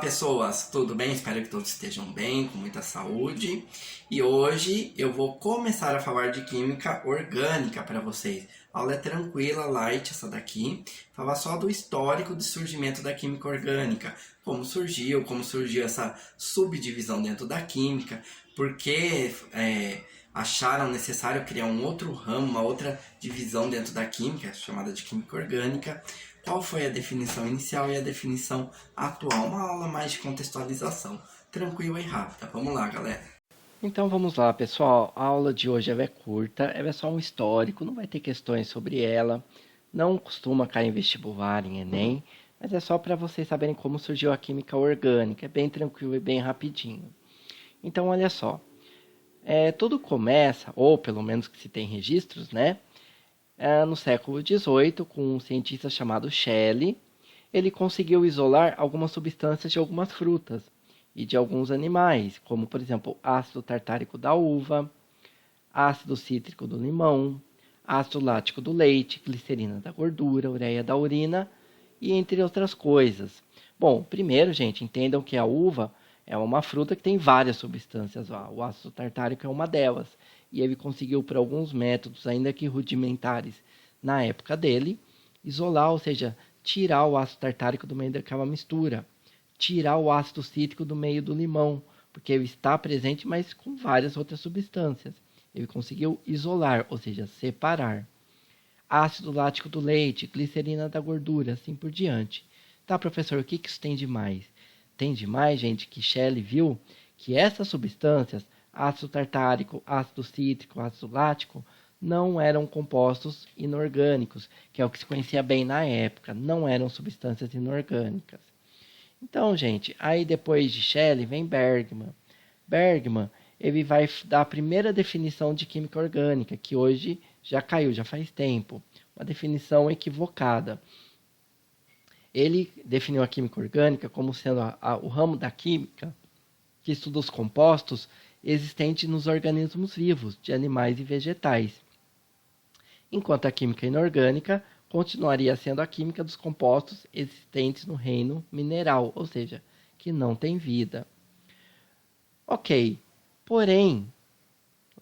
pessoas, tudo bem? Espero que todos estejam bem, com muita saúde. E hoje eu vou começar a falar de química orgânica para vocês. A aula é tranquila, light essa daqui. Falar só do histórico de surgimento da química orgânica. Como surgiu essa subdivisão dentro da química. Por que acharam necessário criar um outro ramo, uma outra divisão dentro da química, chamada de química orgânica. Qual foi a definição inicial e a definição atual? Uma aula mais de contextualização, tranquila e rápida. Vamos lá, galera. Então vamos lá, pessoal. A aula de hoje é curta, é só um histórico, não vai ter questões sobre ela. Não costuma cair em vestibular, em Enem, mas é só para vocês saberem como surgiu a química orgânica. É bem tranquilo e bem rapidinho. Então, olha só. Tudo começa, ou pelo menos que se tem registros, né? No século XVIII, com um cientista chamado Shelley. Ele conseguiu isolar algumas substâncias de algumas frutas e de alguns animais, como, por exemplo, ácido tartárico da uva, ácido cítrico do limão, ácido lático do leite, glicerina da gordura, ureia da urina e entre outras coisas. Bom, primeiro, gente, entendam que a uva é uma fruta que tem várias substâncias. O ácido tartárico é uma delas. E ele conseguiu, por alguns métodos, ainda que rudimentares, na época dele, isolar, ou seja, tirar o ácido tartárico do meio daquela mistura. Tirar o ácido cítrico do meio do limão, porque ele está presente, mas com várias outras substâncias. Ele conseguiu isolar, ou seja, separar. Ácido lático do leite, glicerina da gordura, assim por diante. Tá, professor, o que isso tem de mais? Tem de mais, gente, que Shelley viu que essas substâncias, ácido tartárico, ácido cítrico, ácido lático, não eram compostos inorgânicos, que é o que se conhecia bem na época, não eram substâncias inorgânicas. Então, gente, aí depois de Shelley vem Bergman. Bergman, ele vai dar a primeira definição de química orgânica, que hoje já caiu, já faz tempo. Uma definição equivocada. Ele definiu a química orgânica como sendo o ramo da química que estuda os compostos existentes nos organismos vivos, de animais e vegetais. Enquanto a química inorgânica continuaria sendo a química dos compostos existentes no reino mineral, ou seja, que não tem vida. Ok, porém,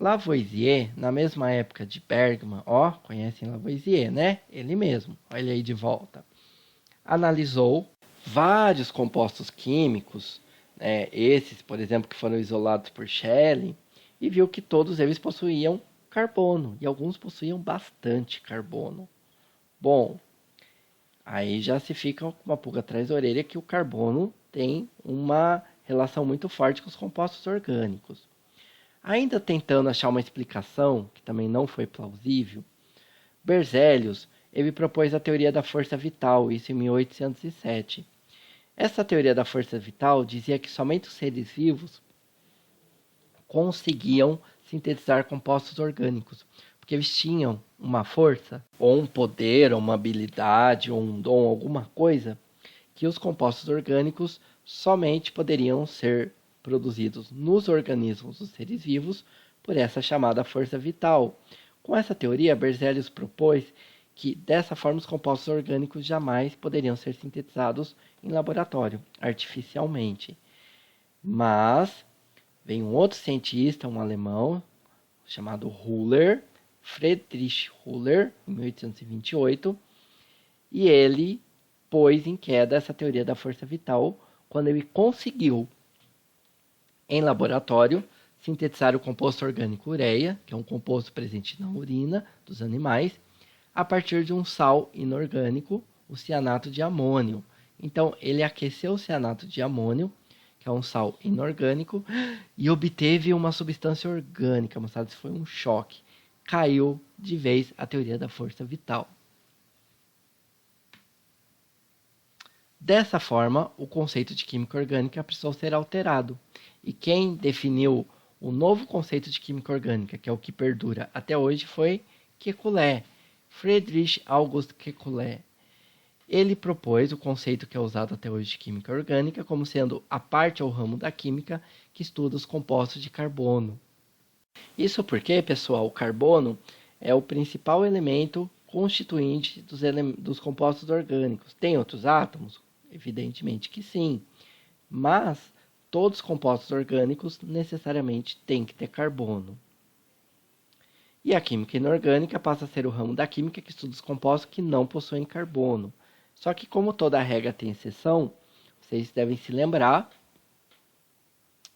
Lavoisier, na mesma época de Bergman, conhecem Lavoisier, né? Ele mesmo, olha aí de volta, analisou vários compostos químicos, esses, por exemplo, que foram isolados por Shelley, e viu que todos eles possuíam carbono, e alguns possuíam bastante carbono. Bom, aí já se fica com uma pulga atrás da orelha que o carbono tem uma relação muito forte com os compostos orgânicos. Ainda tentando achar uma explicação, que também não foi plausível, Berzelius ele propôs a teoria da força vital, isso em 1807. Essa teoria da força vital dizia que somente os seres vivos conseguiam sintetizar compostos orgânicos, porque eles tinham uma força, ou um poder, ou uma habilidade, ou um dom, alguma coisa, que os compostos orgânicos somente poderiam ser produzidos nos organismos dos seres vivos por essa chamada força vital. Com essa teoria, Berzelius propôs que dessa forma os compostos orgânicos jamais poderiam ser sintetizados em laboratório, artificialmente. Mas vem um outro cientista, um alemão, chamado Röhler, Friedrich Röhler, em 1828, e ele pôs em queda essa teoria da força vital quando ele conseguiu, em laboratório, sintetizar o composto orgânico ureia, que é um composto presente na urina dos animais, a partir de um sal inorgânico, o cianato de amônio. Então, ele aqueceu o cianato de amônio, que é um sal inorgânico, e obteve uma substância orgânica. Moçada, isso foi um choque. Caiu de vez a teoria da força vital. Dessa forma, o conceito de química orgânica precisou ser alterado. E quem definiu o novo conceito de química orgânica, que é o que perdura até hoje, foi Kekulé. Friedrich August Kekulé. Ele propôs o conceito que é usado até hoje de química orgânica como sendo a parte ou ramo da química que estuda os compostos de carbono. Isso porque, pessoal, o carbono é o principal elemento constituinte dos compostos orgânicos. Tem outros átomos? Evidentemente que sim. Mas todos os compostos orgânicos necessariamente têm que ter carbono. E a química inorgânica passa a ser o ramo da química que estuda os compostos que não possuem carbono. Só que como toda regra tem exceção, vocês devem se lembrar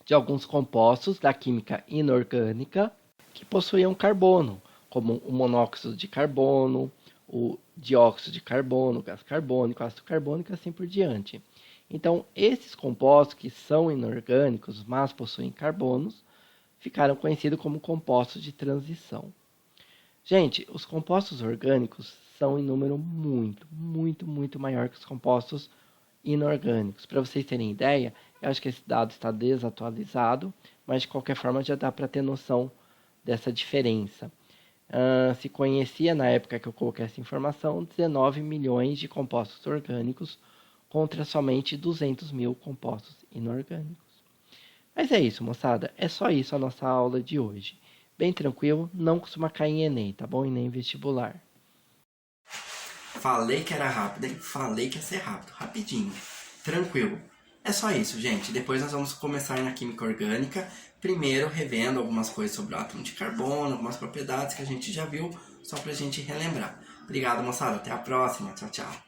de alguns compostos da química inorgânica que possuíam carbono, como o monóxido de carbono, o dióxido de carbono, o gás carbônico, o ácido carbônico e assim por diante. Então, esses compostos que são inorgânicos, mas possuem carbonos, ficaram conhecidos como compostos de transição. Gente, os compostos orgânicos são em número muito maior que os compostos inorgânicos. Para vocês terem ideia, eu acho que esse dado está desatualizado, mas de qualquer forma já dá para ter noção dessa diferença. Se conhecia na época que eu coloquei essa informação 19 milhões de compostos orgânicos contra somente 200 mil compostos inorgânicos. Mas é isso, moçada. É só isso a nossa aula de hoje. Bem tranquilo, não costuma cair em Enem, tá bom? E nem vestibular. Falei que era rápido, hein? Falei que ia ser rápido, rapidinho, tranquilo. É só isso, gente. Depois nós vamos começar na química orgânica, primeiro revendo algumas coisas sobre o átomo de carbono, algumas propriedades que a gente já viu, só pra gente relembrar. Obrigado, moçada. Até a próxima. Tchau, tchau.